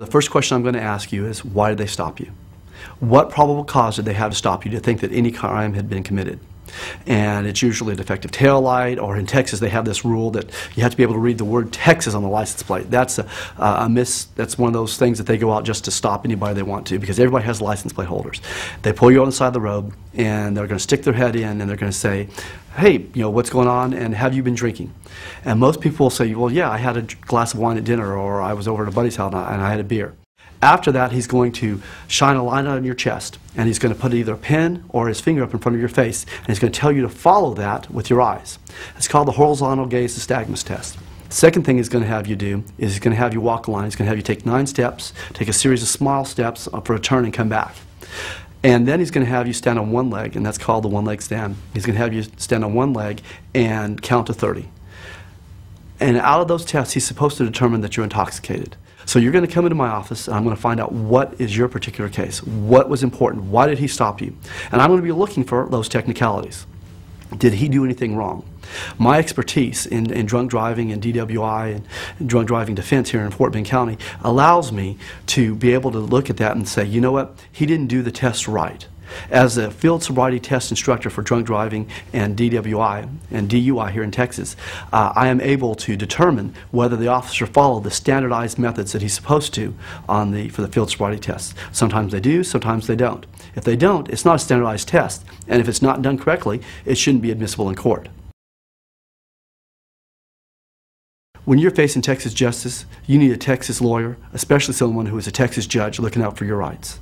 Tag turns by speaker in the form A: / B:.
A: The first question I'm going to ask you is, why did they stop you? What probable cause did they have to stop you to think that any crime had been committed? And it's usually a defective tail light, or in Texas they have this rule that you have to be able to read the word Texas on the license plate. That's that's one of those things that they go out just to stop anybody they want to, because everybody has license plate holders. They pull you on the side of the road and they're going to stick their head in and they're going to say, hey, what's going on, and have you been drinking? And most people will say, well, yeah, I had a glass of wine at dinner, or I was over at a buddy's house and I had a beer. After that, he's going to shine a line on your chest, and he's going to put either a pen or his finger up in front of your face, and he's going to tell you to follow that with your eyes. It's called the horizontal gaze nystagmus test. The second thing he's going to have you do is he's going to have you walk a line. He's going to have you take 9 steps, take a series of small steps for a turn, and come back. And then he's going to have you stand on one leg, and that's called the one-leg stand. He's going to have you stand on one leg and count to 30. And out of those tests, he's supposed to determine that you're intoxicated. So you're going to come into my office, and I'm going to find out what is your particular case. What was important? Why did he stop you? And I'm going to be looking for those technicalities. Did he do anything wrong? My expertise in drunk driving and DWI and drunk driving defense here in Fort Bend County allows me to be able to look at that and say, you know what, he didn't do the test right. As a field sobriety test instructor for drunk driving and DWI and DUI here in Texas, I am able to determine whether the officer followed the standardized methods that he's supposed to for the field sobriety test. Sometimes they do, sometimes they don't. If they don't, it's not a standardized test, and if it's not done correctly, it shouldn't be admissible in court. When you're facing Texas justice, you need a Texas lawyer, especially someone who is a Texas judge looking out for your rights.